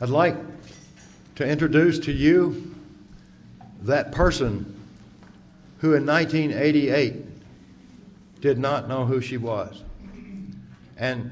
I'd like to introduce to you that person who in 1988 did not know who she was, and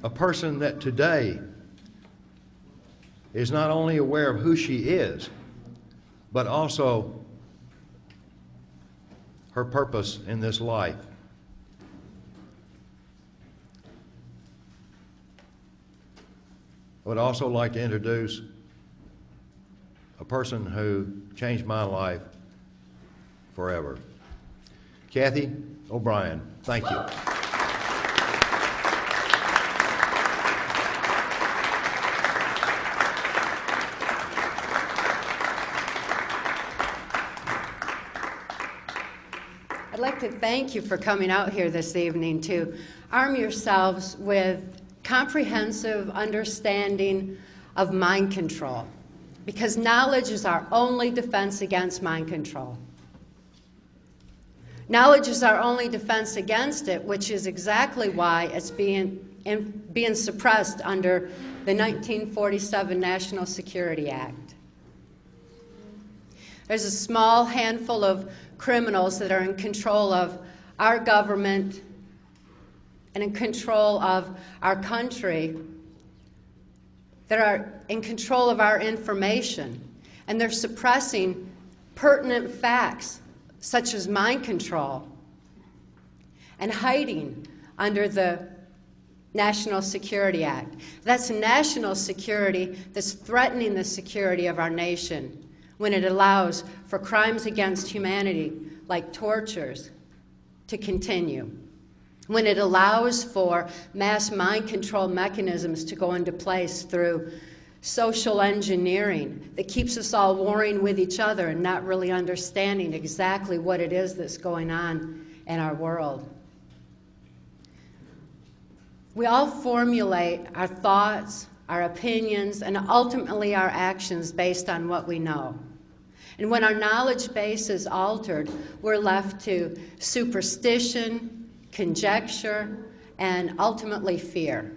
a person that today is not only aware of who she is, but also her purpose in this life. I would also like to introduce a person who changed my life forever. Kathy O'Brien, thank you. I'd like to thank you for coming out here this evening to arm yourselves with comprehensive understanding of mind control, because knowledge is our only defense against mind control. Knowledge is our only defense against it, which is exactly why it's being suppressed under the 1947 National Security Act. There's a small handful of criminals that are in control of our government and in control of our country, that are in control of our information, and they're suppressing pertinent facts such as mind control and hiding under the National Security Act. That's national security that's threatening the security of our nation when it allows for crimes against humanity like tortures to continue, when it allows for mass mind control mechanisms to go into place through social engineering that keeps us all warring with each other and not really understanding exactly what it is that's going on in our world. We all formulate our thoughts, our opinions, and ultimately our actions based on what we know. And when our knowledge base is altered, we're left to superstition, conjecture, and ultimately fear.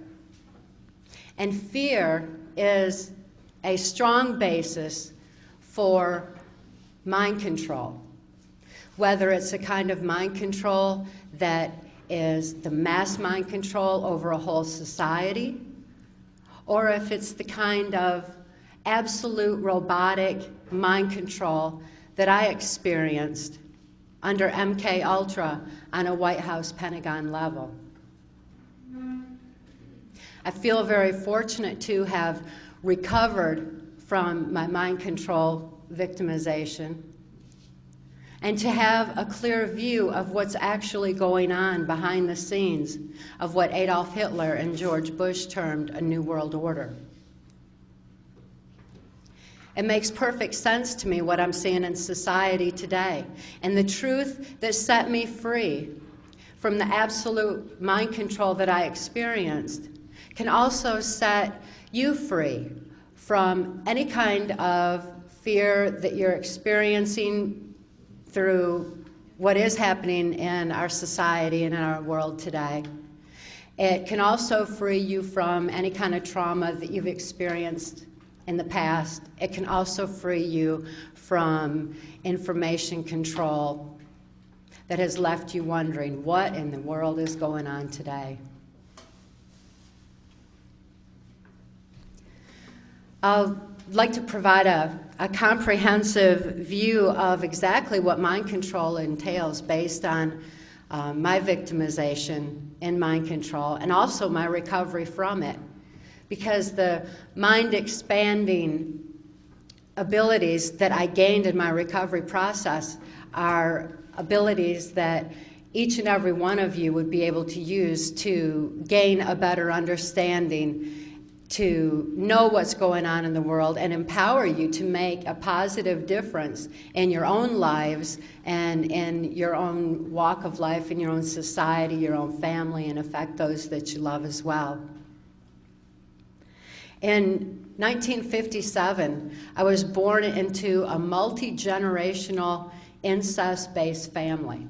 And fear is a strong basis for mind control, whether it's a kind of mind control that is the mass mind control over a whole society, or if it's the kind of absolute robotic mind control that I experienced under MK Ultra on a White House Pentagon level. I feel very fortunate to have recovered from my mind control victimization and to have a clear view of what's actually going on behind the scenes of what Adolf Hitler and George Bush termed a New World Order. It makes perfect sense to me what I'm seeing in society today. And the truth that set me free from the absolute mind control that I experienced can also set you free from any kind of fear that you're experiencing through what is happening in our society and in our world today. It can also free you from any kind of trauma that you've experienced in the past. It can also free you from information control that has left you wondering what in the world is going on today. I'd like to provide a comprehensive view of exactly what mind control entails based on my victimization in mind control and also my recovery from it. Because the mind-expanding abilities that I gained in my recovery process are abilities that each and every one of you would be able to use to gain a better understanding, to know what's going on in the world, and empower you to make a positive difference in your own lives and in your own walk of life, in your own society, your own family, and affect those that you love as well. In 1957, I was born into a multi-generational incest-based family.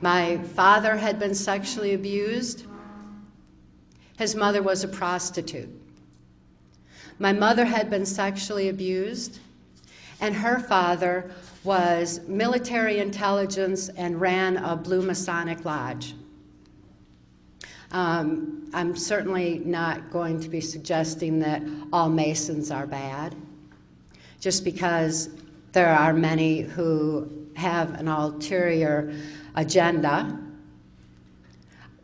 My father had been sexually abused. His mother was a prostitute. My mother had been sexually abused, and her father was military intelligence and ran a Blue Masonic Lodge. I'm certainly not going to be suggesting that all Masons are bad, just because there are many who have an ulterior agenda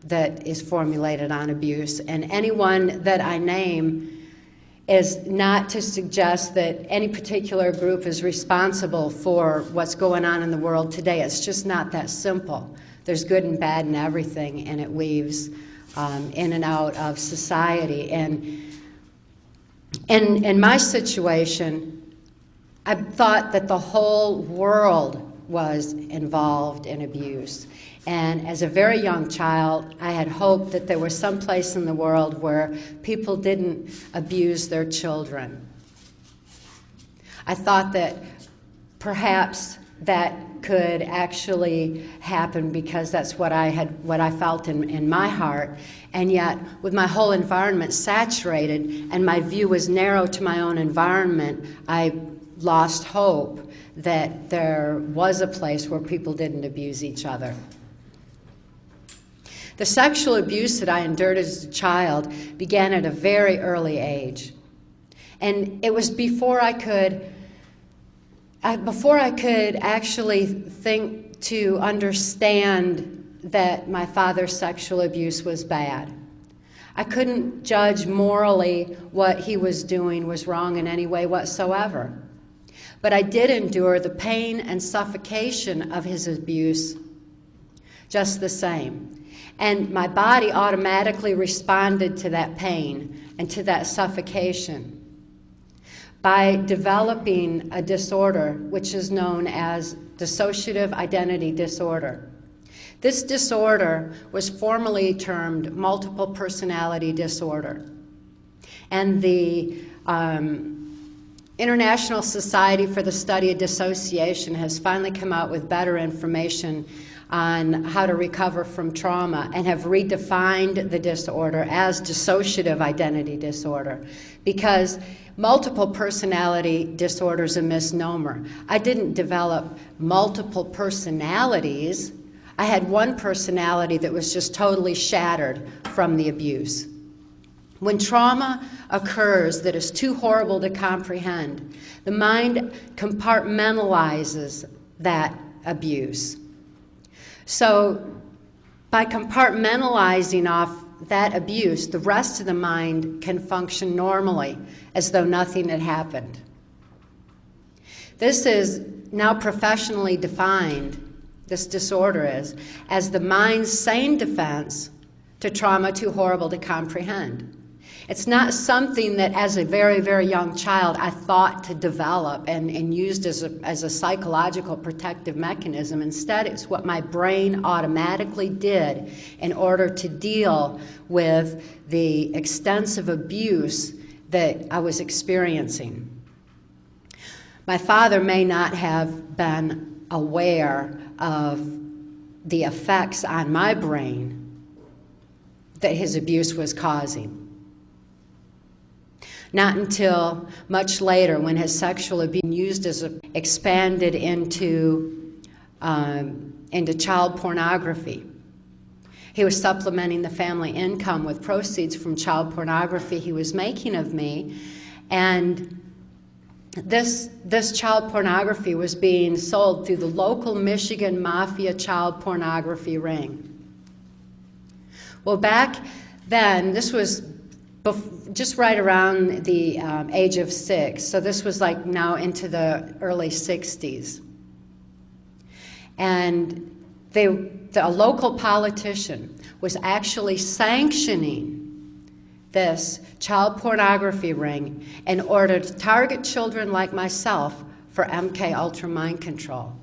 that is formulated on abuse. And anyone that I name is not to suggest that any particular group is responsible for what's going on in the world today. It's just not that simple. There's good and bad in everything, and it weaves in and out of society. And in my situation, I thought that the whole world was involved in abuse. And as a very young child, I had hoped that there was some place in the world where people didn't abuse their children. I thought that perhaps that could actually happen because that's what I felt in my heart. And yet, with my whole environment saturated and my view was narrow to my own environment, I lost hope that there was a place where people didn't abuse each other. The sexual abuse that I endured as a child began at a very early age. And it was before I could actually think to understand that my father's sexual abuse was bad. I couldn't judge morally what he was doing was wrong in any way whatsoever. But I did endure the pain and suffocation of his abuse just the same. And my body automatically responded to that pain and to that suffocation by developing a disorder which is known as dissociative identity disorder. This disorder was formally termed multiple personality disorder. And the International Society for the Study of Dissociation has finally come out with better information on how to recover from trauma and have redefined the disorder as dissociative identity disorder, because multiple personality disorder is a misnomer. I didn't develop multiple personalities. I had one personality that was just totally shattered from the abuse. When trauma occurs that is too horrible to comprehend, the mind compartmentalizes that abuse. So by compartmentalizing off that abuse, the rest of the mind can function normally as though nothing had happened. This is now professionally defined, this disorder is, as the mind's sane defense to trauma too horrible to comprehend. It's not something that as a very, very young child I thought to develop and used as a psychological protective mechanism. Instead, it's what my brain automatically did in order to deal with the extensive abuse that I was experiencing. My father may not have been aware of the effects on my brain that his abuse was causing. Not until much later, when his sexual abuse used as expanded into child pornography. He was supplementing the family income with proceeds from child pornography he was making of me, and this child pornography was being sold through the local Michigan Mafia child pornography ring. Well, back then, this was just right around the age of 6, so this was like now into the early 60s. And a local politician was actually sanctioning this child pornography ring in order to target children like myself for MK Ultra mind control.